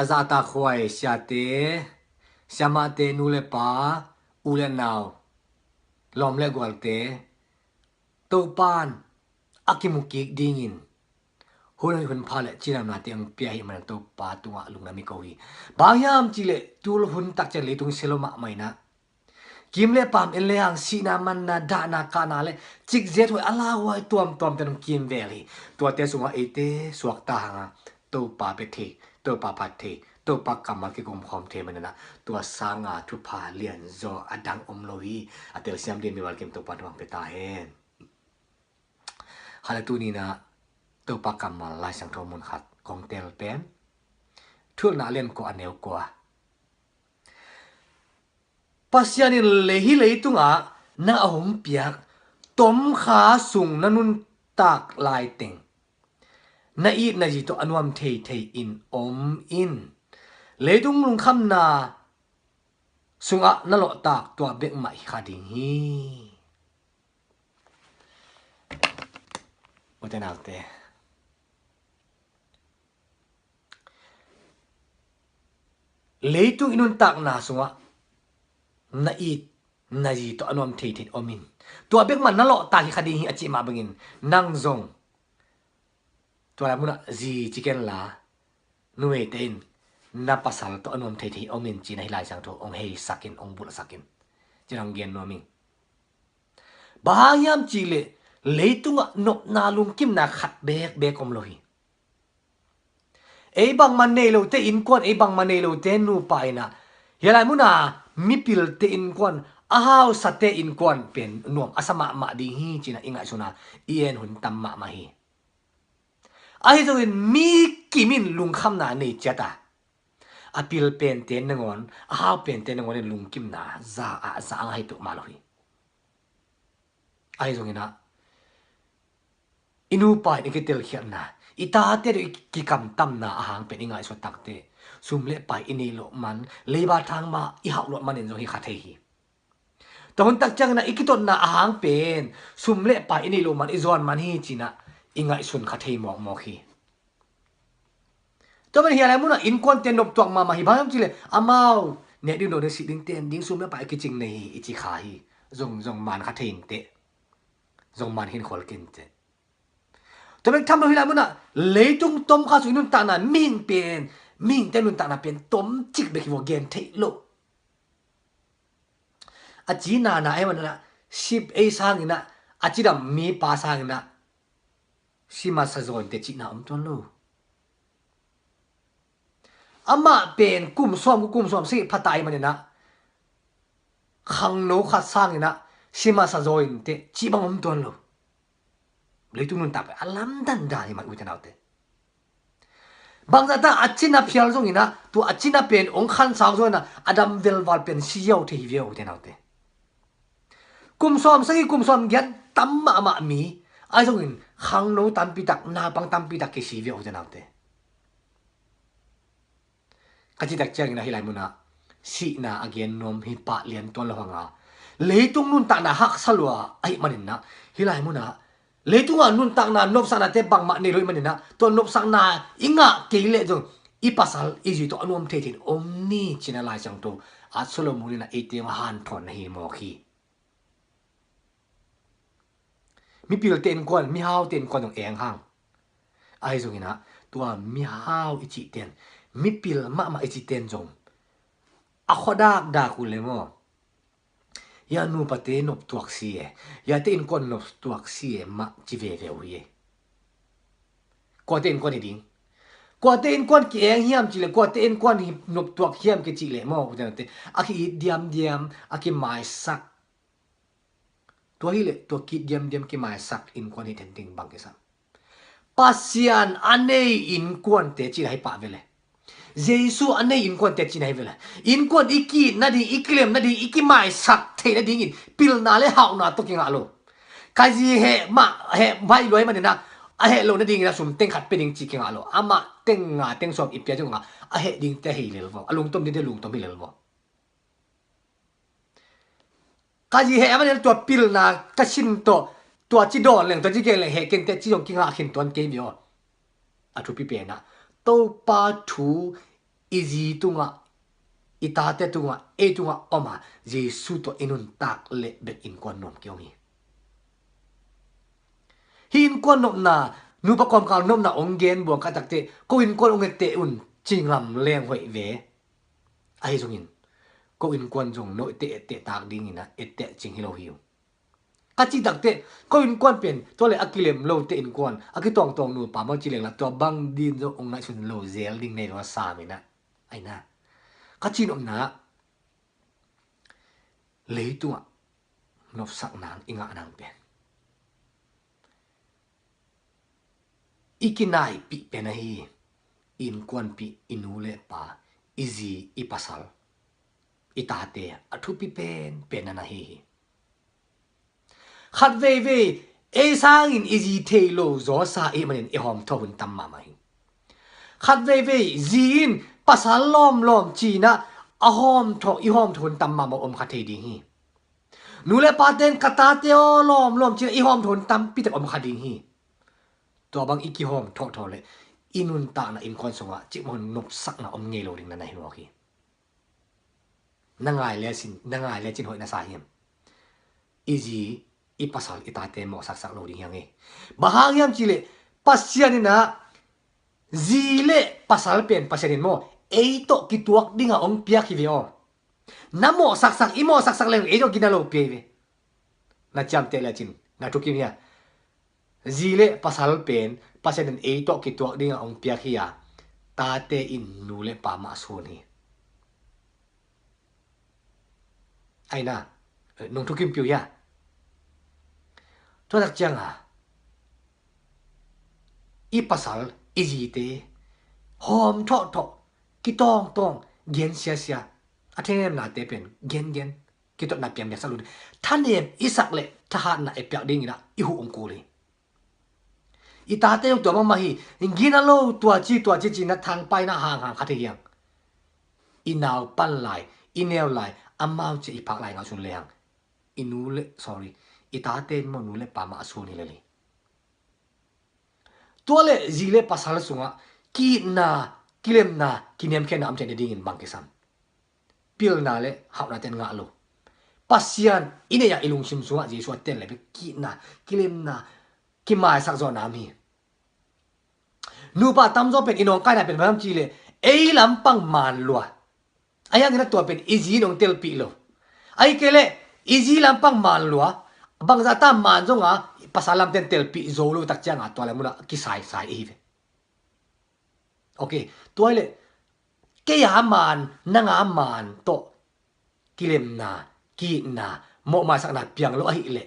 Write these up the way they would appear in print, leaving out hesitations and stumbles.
azata khwai syate syamate nule pa ule naw lom le gwalte to pan akimuki dingin hun phale chiram na tiang pia hi man to pa tunga lungna mi kowi bangyam chile tul hun tak che le tung seloma maina kim le pam en le hang si na man na da na ka na le chik zet hoi ala hoi tuam tan kim veli tua te sunga ete suak ta hanga to pa pe the to pa phat the to pa kamal ki gom khom the man na tua sanga thu pha lian zo adang om lohi atel siam de mi wal kim to pa thong pe ta hen hala tu ni na to pa kamal lai sang tho mun khat kong tel pen thul na len ko aneu ko pasyanin lehi leitunga na ahom piak tom kha sung nanun tak lai teng na i na ji to anwam thei in om in leitung lung kham na sunga na lo tak to bek mai khading hi oten alte leitung inun tak na sunga na it na ji to anom thei omin to bek man na lo ta hi khadi hi achi ma bangin nang zong to la muna ji chicken la nuwe ten na pasal to anom thei omin chi na hi lai sang to ong hei sakin ong bul sakin chirang gen no ming bahayam chi le leitunga nop na lung kim na khat bek om lohi ei bang man nei lo te in kon ei bang man nei lo te nu pai na yalai muna mipil te in kwan ahaw sate in kwan pen nuam asama ma ding hi china inga suna ien hun tam ma hi ai zo in mi kimin lung kham na nei chata apil pen ten ngon ahaw pen ten ngon lung kim na za ang hai tu ma lo hi ai zo ina inu pa ni ketel khian na ita te ki kam tam na ahang pen inga so takte sumle pai ini lo man leba thang ma i hak lo man en zo hi kha thei hi to hun tak chang na ikiton na ahang pen sumle pai ini lo man izon man hi china inga sun kha thei mo khi to ben hi ala muna in content of tuak ma hi bham chile amau ne ding do ne si ding ten ding sumle pai ki ching nei ichi kha hi zong man kha thein te zong man hin khol kin te to ben tham lo hi la muna leitung tom kha su nun ta na ming pen ming te nun ta na pen tom chik be ki wo gen thei lo a chi na ai man na ship a sang ina a chi dam mi pa sang ina sima sa zon te chi na om ton lo ama pen kum som si phatai man na khang no kha sang ina sima sa zon te chi bang om ton lo leitung nun ta pe alam dan dai man utan autte bang zata achina phial zong ina tu achina pen ong khan sang zo na adam velwal pen siyo the hi veo ten autte kum som gian tam ma mi ai zong in khang no tam pi tak na pang tam pi tak ke si veo ten autte kachi tak chang na hilai muna si na again nom hi pa lian ton lawanga leitung nun ta na hak salwa ai manin na hilai muna leitunga nun tak na nop sana te bang ma ni loi manina to nop sang na inga ke le jong i pasal i ji to anom the omni china lai chang to a solo mulina atm han thon hi mo khi mi pil ten kon mi hau ten kon dong eng hang ai jong ina tua mi hau i chi ten mi pil ma i chi ten jong a khoda da ku le mo ya nu pate nop tuak si e ya te in kon nop tuak si e ma chi ve ye ko te in kon ni ding ko te in kon ki eng hiam chi le ko te in kon hi nop tuak hiam ke chi le mo u te aki diam aki mai sak to hi le to ki diam ki mai sak in kon hi ten ding bang ke sa pasian anei in kon te chi hai pa vele Jesu anei in kon te chi nai vela in kon iki na di iklem na di iki mai sak the na ding in pil na le hau na to kinga lo kai ji he ma he bai loi man na a he lo na ding na sum teng khat pe ding chi kinga lo ama teng nga teng som ipya jong nga a he ding te he le lo alung tom de lung tom bi le lo kai ji he man to pil na ka sin to chi don leng to ji ke le he ken te chi jong kinga khin ton ke bio a thu pi pe na to pa thu izi tunga itate tunga e tunga oma Jesu to inun tak le bek in kon nom kyomi hin kon nom na nu pa kom kal nom na ongen buang katakte ko in kon ongete un chinglam leng hoi ve ai jongin ko in kon jong no te te tak ding ina ete ching hilo hiu kachi dakte ko in kon pen to le akilem lo te in kon akitong tong nu pa ma chileng la to bang din jo ong na chun lo zel ding nei wa sa mi na ai na kachi nom na leitunga nop sak nang inga nang pen ikinai pi penahi in kon pi inule pa izi ipasal itate athu pi pen penana hi khat ve e sang in izi thelo zo sa e manin e hom thobun tamma mai khat ve zin pasal lom china a hom tho i hom thon tamma ma om khathei ding hi nule paten katate o lom china i hom thon tam pi te om khading hi to bang iki hom tho le inun ta na in kon songa chi mon nop sak na om ngei lo ring na nai ho ki nangai le chin hoi na sa hiam izi ipasal itate mo sak lo ding yang e bahang yam chile pasian na zile pasal pen pasian mo e to kituak dinga ong pia ki veo namo sak imo sak le e to ginalo pe ve na cham te la chin na tukim ya zile pasal pen pasian e to kituak dinga ong pia ki ya tate in nule pa ma su ni ai na nong tukim piu ya to dak chang a i pasal izi te hom tho ki tong gen sia athem na te pen gen ki to na piam ya salu thanem isak le thahan na e pyak ding ina i hu ong ko le i ta te to ma hi ngina lo tua chi na thang pai na hang kha the yang i naw pan lai i neo lai amau chi i pak lai nga sun leang inu le sorry i ta te mo nu le pa ma su ni le tuale zile pasal sunga ki na kilem na kinem khen am chen ding in bang kisam pil na le hau na ten nga lo pasian ine ya ilung sim sunga ji so ten le ki na kilem na ki mai sak zo na mi nu pa tam zo pen inong kai na pen bam chi le ei lam pang man lua ayang ina to pen izi nong tel pi lo ai kele izi lam pang man lua bang za ta man zo nga pasalam ten tel pi zo lu tak chang a to la muna ki sai e ve okay toile ke ya man na nga man to kilem na ki na mo ma sak na piang lo hi le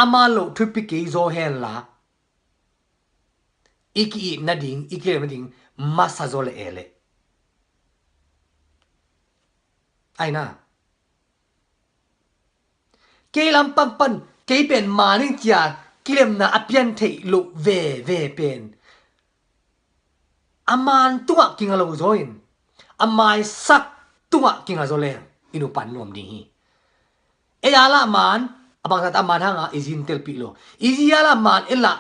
amal lo thu pi ke zo hen la iki na ding ikile na ding masa zo le ele ai na ke lam pang pan ke pen ma ning chia kilem na apian thei lo ve pen aman tunga kinga lo zoin amai sak tunga kinga zo le inu pan nom ding hi e ala man abang ta man hanga izin tel pi lo izi ala man ela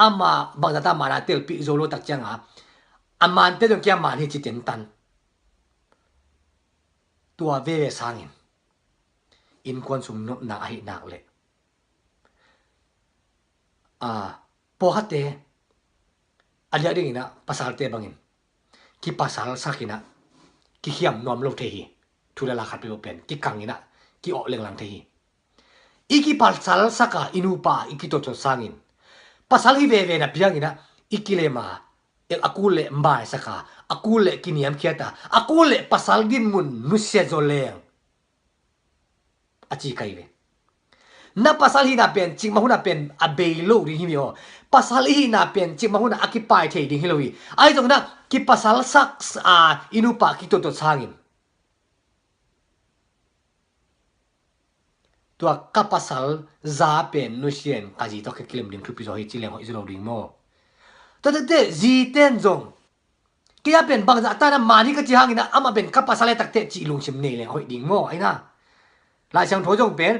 ama bang ta man tel pi zo lo tak changa aman te dong kya man hi chi ten tan tua ve sangin in kon sum no na hi nak le po hate alia ding ina pasal te bangin ki pasal sakina ki hiam nom lo the hi thula la khat pe pen ki kangina ki o leng lang the hi iki pasal saka inu pa iki to sangin pasal hi ve na piang ina ikile ma ek akule mbai saka akule kiniam khiata akule pasal din mun nusya zoleng achi kai ve na pasal hi na pen ching mahuna pen abelo ri hi yo pasal hi na pen ching mahuna akipai thei ding hilowi ai jong na ki pasal sak inu pa ki to sangin tua ka pasal za pen nusien kaji to ke kilim dim thu pi zo hi chileng ho izlo ding mo to te ji ten jong kia pen bang za ta na mani ka chi hangina ama pen ka pasal tak te chi lung sim nei le hoi ding mo ai na lai sang tho jong pen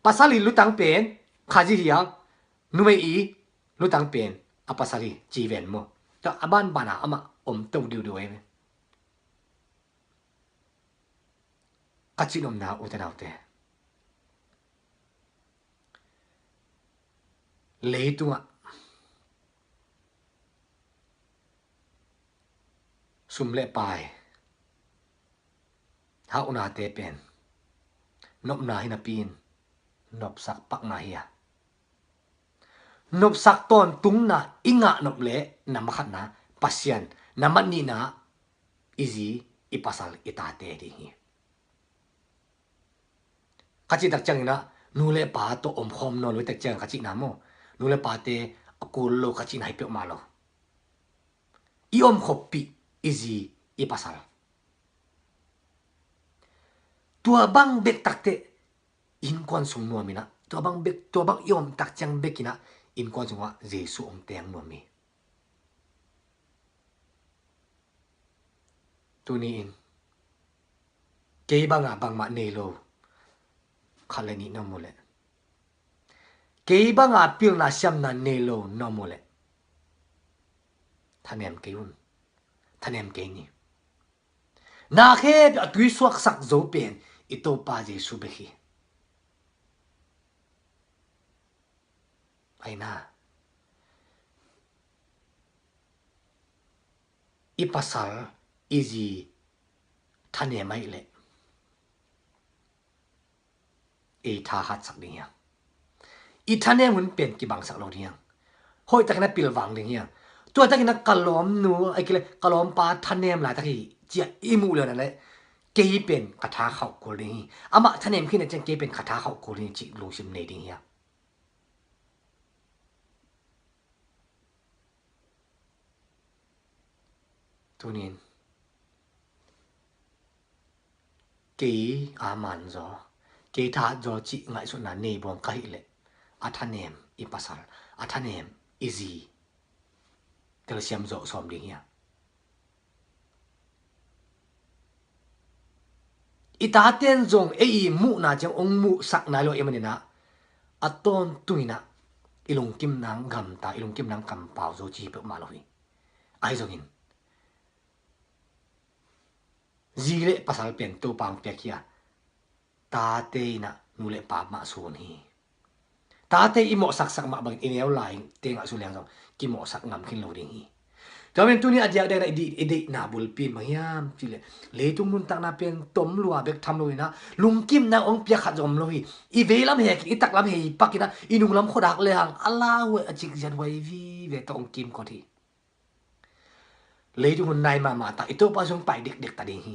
pasali lutang pen khaji hiang numei i lutang pen apasali chi ven mo to aban bana ama tàu điều điều em các chị nôm nào u thế nào thế lấy tung ạ sum lệ bài hậu na tê pen nộp na hi na pin nộp sắc pak na hi à nộp sắc ton tung na inga nộp lệ nằm khát na pasian nằm ni na easy ipasal itate di hi kachi tak chang na nule pa to khom no lo tak chang kachi na mo nule pa te akul lo kachi na hype ma lo I khopi easy ipasal tua bang bek takte in kon sung no mina tua bang bek tua bang tak chang bekina in kon sung wa jesu ong teng no mi tu ni in ke banga bang ma ne lo khale ni no mo le ke banga pil na sham na ne lo no mo le thanem ke un thanem ke ni na khe tui suak sak zo pen ito pa jesu be hi ai na ipasal easy thane mai le e tha hat sak ding ya I thane mun pen ki bang sak lo ding hoi tak na pil wang ding ya tua tak na kalom nu ai kile kalom pa thanem la tak hi chia imu le na le ke pen katha khau ko ding ama thanem khin chen ke pen katha khau ko ding chi lu sim nei ding ya tunin ke aman zo ke tha zo chi ngai su na nei bom kai le athanem ipasal athanem easy tel siam zo som ding ya ita ten zong ei mu na chang ong mu sak na lo emanina aton tuina ilung kim nang gam ta ilung kim nang kam pau zo chi pe ma lo hi ai zong in zile pasal pen to pang pe kia ta te na nu le pa ma su ni ta te I mo sak sak ma bang in eu lai te nga su liang zong ki mo sak ngam khin lo ding hi cho men tu ni adia de na idi na bul pin ma yam chi le tung nun tak na pen tom lua bek tham lo na lung kim na ong pia khat zom lo hi I ve lam he ki tak lam he pakina inung lam khodak le hang ala we achik jan wai vi ve tong kim ko thi le tung hun nai ma ta ito pa jong pai dek dek ta ding hi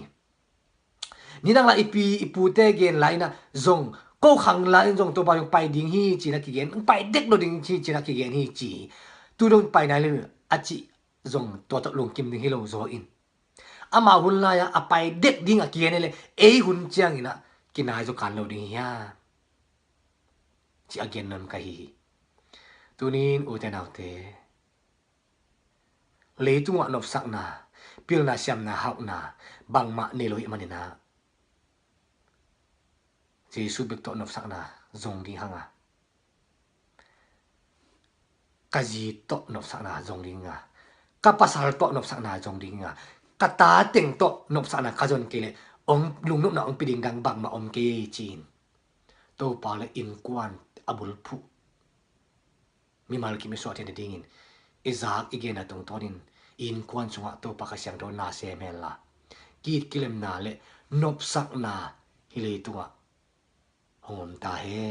ni dang la ipu te gen lai na zong ko khang la zong to pa jong pai ding hi chi na ki gen pai dek lo ding chi na ki gen hi chi tu dong pai nai le achi zong to to lung kim ding hi lo zo in ama hun la ya apai dek ding a kian le e hun chiang ina kinai zo kan lo ding ya chi again nam ka hi tunin u te nau te le tu wa nop sak na pil na siam na hau na bang ma ne lo hi manina jesu bek to nop sak na zong ding hanga kaji to nop sak na zong ding nga kapasal to nop sak na zong ding nga kata teng to nop sak na kajon kele ong lung nop na ong piding dang bang ma om ke chin to pa le in kwan abul phu mi mal ki mi so ten ding in izak igen atong tonin in kwan sunga to pa ka siang do na se mela kit kilem na le nop sak na hile tuwa hom ta he